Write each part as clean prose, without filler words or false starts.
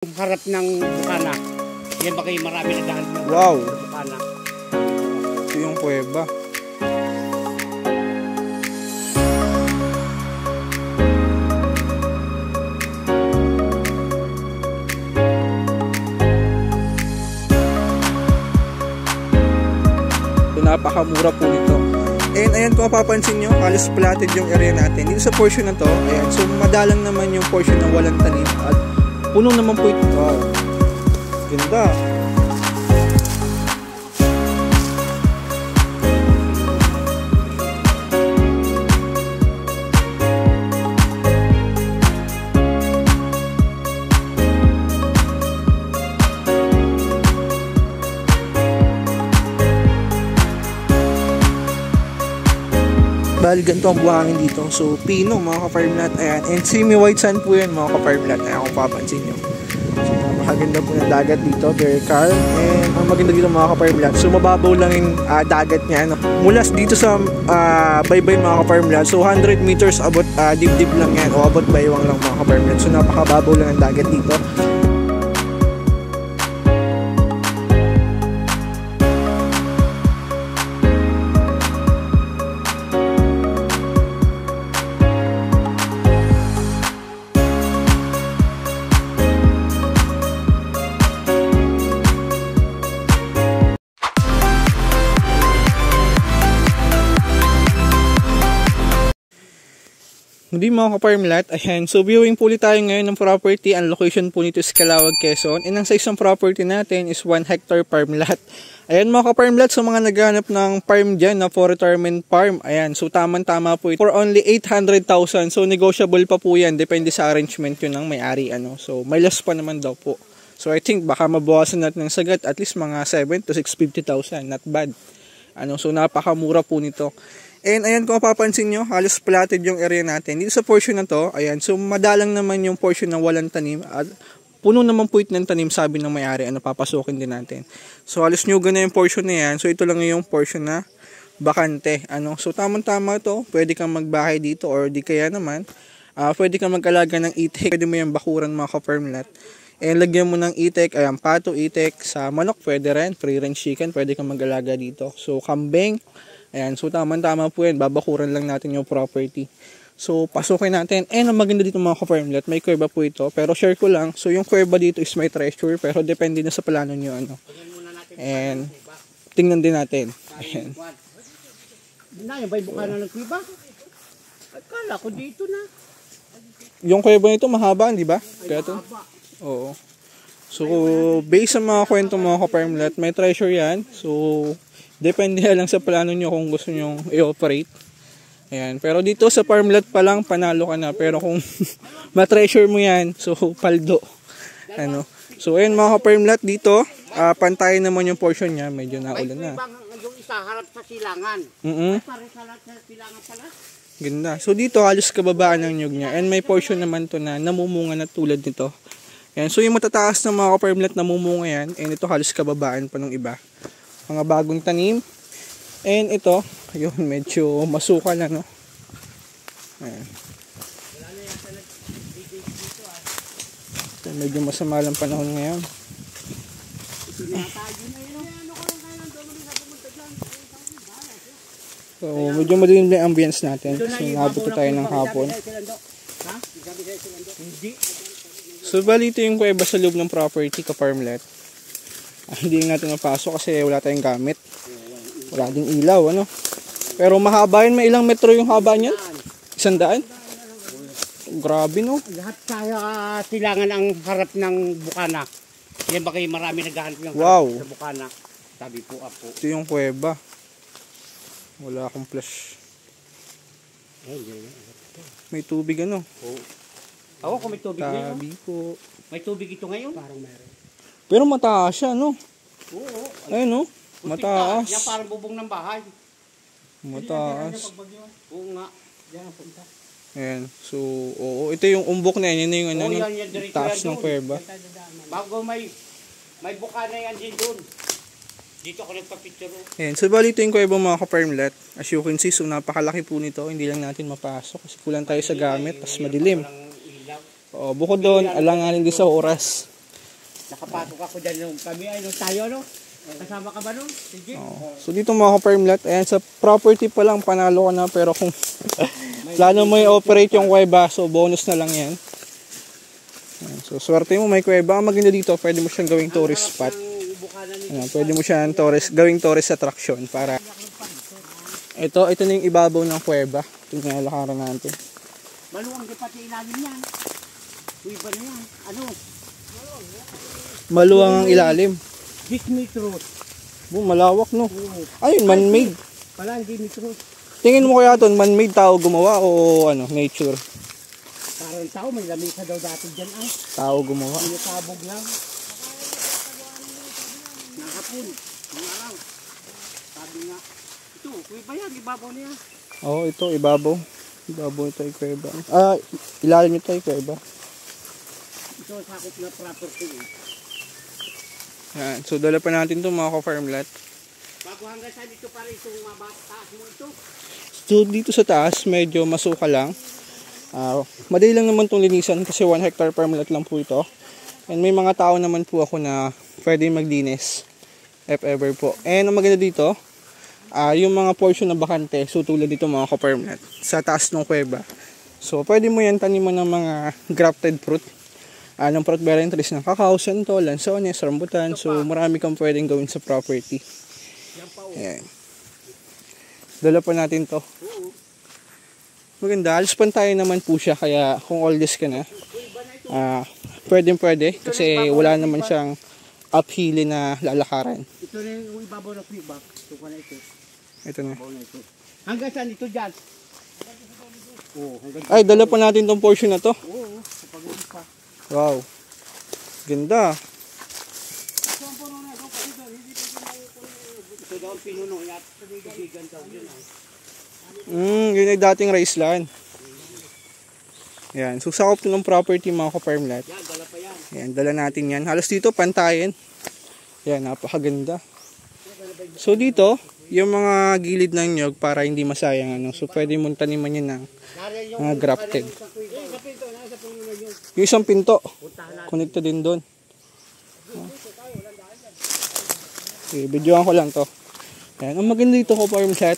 Harap ng bukana. Yan ba kayo marami naghahanap ng bukana? Ito yung kuweba. So, napakamura po nito. And ayan, kung mapapansin nyo, halos platted yung area natin. Dito sa portion na to, ayan, so madalang naman yung portion na walang tanim at puno naman po ito. Wow, ganda. Dahil ganito ang buhangin dito. So, pino mga ka-farmlat. Ayan. And semi-white sand po yan mga ka-farmlat. Ayan kung papansin nyo. So, napakaganda po ng dagat dito. Very calm. And ang maganda dito mga ka-farmlat. So, mababaw lang yung dagat niya. No? Mula dito sa baybay mga ka-farmlat. So, 100 meters abot dibdib lang yan. O abot baywang lang mga ka-farmlat. So, napakababaw lang ang dagat dito. Hindi mga ka-farmlat, ayan, so viewing po ulit tayo ngayon ng property. Ang location po nito is Calauag, Quezon. And ang size ng property natin is 1 hectare farmlat. Ayan mga ka-farmlat, so mga naghanap ng farm dyan na for retirement farm. Ayan, so tamang-tama po ito. For only 800,000, so negotiable pa po yan. Depende sa arrangement yun ng may-ari. So may less pa naman daw po. So I think baka mabawasan natin ng sagat at least mga 7 to 650,000. Not bad. So napakamura po nito. And ayan, kung mapapansin nyo, halos platted yung area natin. Dito sa portion na to, ayan, so madalang naman yung portion na walang tanim. At puno naman po ito ng tanim, sabi ng may-ari, papasukin din natin. So halos nyugan na yung portion na yan. So ito lang yung portion na bakante. So tamang-tama to, pwede kang magbahay dito or di kaya naman, pwede kang mag-alaga ng itik. Pwede mo yung bakuran mga ka-farmlat. And lagyan mo ng itik, ayan, pato, itik. Sa manok, pwede rin. Free range chicken, pwede kang mag-alaga dito. So kambing, ayan, so tama-tama po yan. Babakuran lang natin yung property. So, pasukin natin. And ang maganda dito mga ka-farmlat, may kuweba po ito. Pero share ko lang. So, yung kuweba dito is may treasure. Pero depende na sa plano nyo. And, tingnan din natin. Ayan. Yung bay bukana ng kuweba? Akala ko dito na. Yung kuweba nito mahaba, di ba? Kaya ito? Oo. So, based sa mga kwento mga ka-farmlat, may treasure yan. So, depende lang sa plano nyo kung gusto nyo i-operate. Ayan. Pero dito sa farmlat pa lang, panalo ka na. Pero kung ma-treasure mo yan, so paldo. So ayan mga ka-farmlat dito, pantayin naman yung portion niya. Medyo naulan na. Yung isa harap sa silangan. Para sa lahat sa silangan pala. Ganda. So dito halos kababaan ng nyug niya. And may portion naman to na namumunga na tulad nito. Ayan. So yung matataas na mga ka-farmlat namumunga yan. And ito halos kababaan pa ng iba. Mga bagong tanim. And ito, yun, medyo masukal na, no? Ayan. Ito, medyo masama lang panahon ngayon. So, medyo madilim na yung ambience natin. Kasi nabot tayo ng hapon. So, bali ito yung kuweba sa loob ng property ka-farmlat. Hindi natin mapasok kasi wala tayong gamit. Wala ding ilaw, Pero mahaba yun. May ilang metro yung haba niyan? 100? Grabe, no? Lahat kaya silangan ang harap ng bukana. Yan ba kayo marami naghahanap ng harap sa bukana? Sabi po ako. Ito yung kuweba. Wala akong flash. May tubig, Ako kung may tubig ngayon. Tabi po. May tubig ito ngayon? Parang meron. Pero mataas siya, Oo. Ayun, mataas. Yan parang bubong ng bahay. Mataas. Oo nga. Yan ang punta. Ayan. So, oo. Ito yung umbok na yan. Yun yung taas ng kuweba. Bago may bukana yan din doon. Dito ako nagpa-picture. Ayan. So, bali ito yung kuweba mga ka-farmlat. As you can see, so napakalaki po nito. Hindi lang natin mapasok. Kasi kulang tayo sa gamit. Tapos madilim. Bukod doon, alanganin din sa oras. Nakapasok ako dyan nung kami ay nung tayo ano. Kasama ka ba nun? Sige. Oh. So dito mga ka-farmlet, ayan sa property pa lang panalo ka na, pero kung plano mo i-operate yung kuweba, so bonus na lang yan. Ayan. So swerte mo may kuweba. Ang maganda dito, pwede mo siyang gawing tourist spot. Ayan, pwede mo siyang gawing tourist attraction para ito na yung ibabaw ng kuweba. Ito yung lakaran natin. Maluwang di pati ilalim yan. Kuweba na yan. Ano? Maluwang ang ilalim. 6 metros. Malawak no. Ayun, man-made. Pala, hindi metros. Tingin mo kaya ito, man-made tao gumawa o ano, nature? Parang tao, may lamisa daw dati dyan ay. Tao gumawa. Inutabog lang. Nakapun. Ang araw. Sabi nga. Ito, kuweba yan. Ibabaw niya. Oo, ito, ibabaw. Ibabaw ito ay kuweba. Ah, ilalim ito ay kuweba. Ito, sakop na property. Yan. So, dala pa natin ito mga ka-farmlet. Bago hanggang saan dito para itong mabataas mo ito. So, dito sa taas, medyo masuka lang. Madali lang naman itong linisan kasi 1 hectare farmlet lang po ito. And may mga tao naman po ako na pwede maglinis if ever po. And ang maganda dito, yung mga portion na bakante, so tulad dito mga ka-farmlet, sa taas ng kuweba. So, pwede mo yan taniman ng mga grafted fruit. Anong fruit bearing trees ng kakao, santo, lansones, rambutan. So, marami kang pwedeng gawin sa property. Ayan. Dala pa natin to. Maganda. Halos pantayan naman po siya. Kaya kung all this ka na, pwede. Kasi wala naman siyang uphill na lalakaran. Ito na yung ibabaw na feedback. Ito pa na ito. Ito na. Hanggang saan ito dyan? Ay, dala pa natin tong portion na to. Oo, kapag-ulit pa. Wow. Ganda. Ito daw ang pinuno at tubigan daw yun. Yun ay dating rice land. Yan. So, sakop to ng property mga ka-farmlet. Yan, dala pa yan. Yan, dala natin yan. Halos dito, pantayin. Yan, napakaganda. So, dito, yung mga gilid ng nyog para hindi masayang. So, pwede mong taniman yan ng mga grafted. Yung isang pinto, connected din doon. Okay, videoan ko lang to. Ayan, ang maganda dito ko farmlet,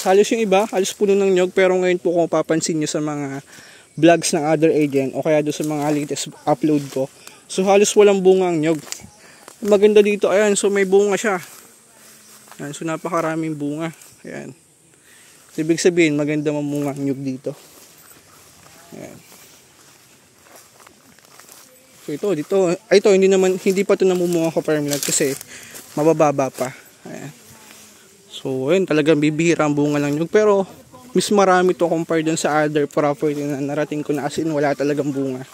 halos yung iba, halos puno ng nyog, pero ngayon po kung papansin nyo sa mga vlogs ng other agent o kaya doon sa mga latest upload ko, so halos walang bunga ang nyog. Ang maganda dito, ayan, so may bunga siya. Ayan, so napakaraming bunga. Ayan. So, ibig sabihin, maganda mamunga ang nyog dito. Ayan. So ito, hindi pa ito namumunga ko farmlet kasi mabababa pa. Ayan. So, ayun, talagang bibihira ang bunga ng nyug. Pero, mas marami to compare dun sa other property na narating ko na as in wala talagang bunga.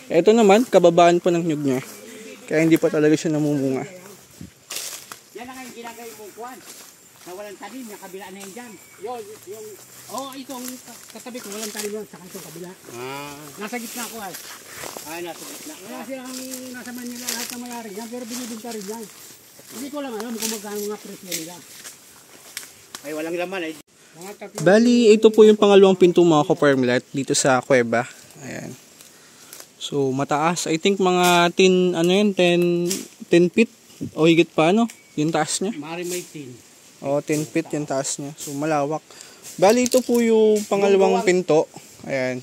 Ito naman, kababaan pa ng nyug niya. Kaya hindi pa talaga siya namumunga. Yan ang ginagay mong kwan. Na walang tanim, yung kabila na yan dyan. Itong katabi ko, walang tanim yun. Saka itong kabila. Nasa gitna ko ay. Nasa gitna. Kasi ang nasa Manila lahat na mayari yan, pero binibinta rin yan. Hindi ko lang alam kung magkano mga presyo nila. Ay, walang laman eh. Bali, ito po yung pangalawang pinto mga ka-farmlet dito sa kuweba. Ayan. So, mataas. I think mga 10 feet o higit pa, no? Yung taas niya. Mari may 10. O, 10 feet yung taas niya. So, malawak. Bali, ito po yung pangalawang pinto. Ayan.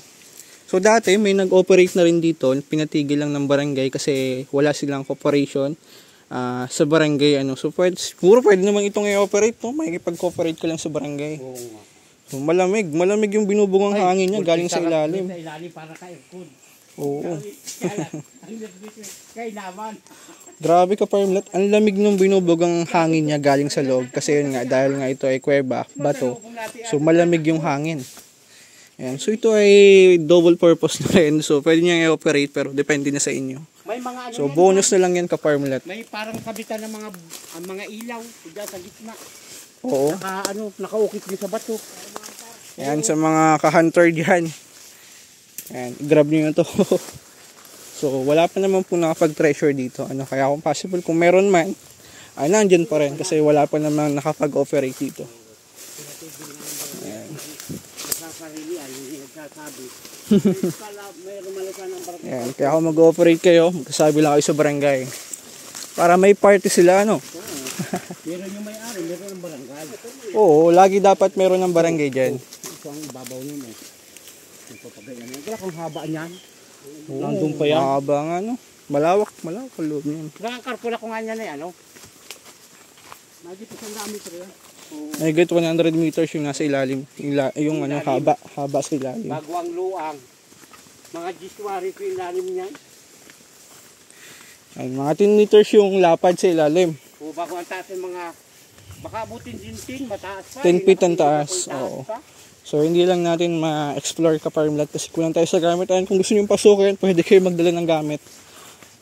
So, dati may nag-operate na rin dito. Pinatigil lang ng barangay kasi wala silang cooperation sa barangay. So, siguro pwede naman itong i-operate. No? Makikipag-cooperate ka lang sa barangay. So, malamig yung binubugang hangin niya galing sa ilalim. Sa ilalim para ka-aircon. Oo. Kailaman. Grabe ka farmlet. Ang lamig nung binubugang hangin niya galing sa loob. Kasi yun nga, dahil nga ito ay kuweba, bato. So, malamig yung hangin. Ayan. So, ito ay double purpose na rin. So, pwede niyang i-operate pero depende na sa inyo. May mga So, bonus na lang yan ka-farmlet. May parang kabitan ng mga ilaw diyan sa gitna. Oo. Nakaukit din sa bato. Ayan, sa mga ka-hunter dyan. Ayan, grab nyo to. So, wala pa naman po nakapag-treasure dito. Kaya kung possible, kung meron man, ay nandyan pa rin kasi wala pa naman nakapag-operate dito. Ayan. Nagsasabi. Mayroon malukan ng barangay. Ayan, kaya ako mag-ooperate kayo, magkasabi lang kayo sa barangay. Para may party sila, ano? Meron yung may-ari, meron ng barangay. Oo, lagi dapat meron ng barangay dyan. Ito ang ibabaw nun eh. Yung papagayan yan. Kaya kung haba niyan. Nandun pa yan. Mahaba nga, no? Malawak ang loob niyan. Nakakarpula ko nga niyan eh, ano? Magit isang dami ito yan. Mahigit 100 meters yung nasa ilalim. Yung ano, haba sa ilalim. Bago ang luang. Mga giswari ko yung ilalim niyan. Ay, mga 10 meters yung lapad sa ilalim. O bago ang taas ng mga, baka abutin din, mataas pa. 10 feet ang taas. Taas Oo. pa. So, hindi lang natin ma-explore ka-farmland kasi kulang tayo sa gamit. Ayun, kung gusto nyo pasukin, pwede kayo magdala ng gamit.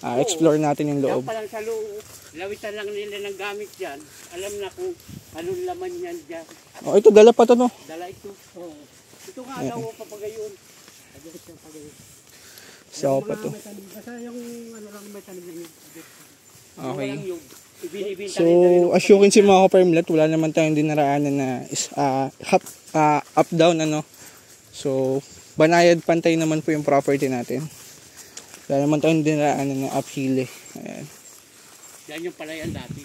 Explore natin yung loob. Yan pa lang sa loob. Lawitan lang nila ng gamit dyan. Alam na kung anong laman yan dyan. Oh, ito, dala pa to, no? Dala ito. Oh. Ito nga daw papagayon. So, pa to. Basta yung ano lang may tanim na yun. Okay. Ibinibinta So, as you can see mga ka-farmland, wala naman tayong dinaraanan na up-down, ano. So, banayad pantay naman po yung property natin. Wala naman tayong dinaraanan na uphill, eh. Ayan. Yan yung palayan dati.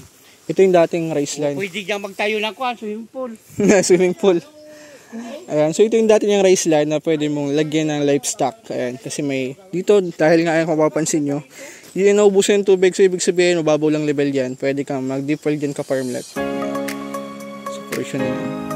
Ito yung dating rice line. Pwede dyan magtayo ng kwan, swimming pool. Swimming pool. Ayan, so ito yung dati niyang rice line na pwede mong lagyan ng livestock. Ayan, kasi may, dito, dahil nga kung mapapansin nyo, yung inaubusan yung tubig, so ibig sabihin, mababaw lang level yan. Pwede kang mag-deep well dyan ka farmland. So, portion na yun.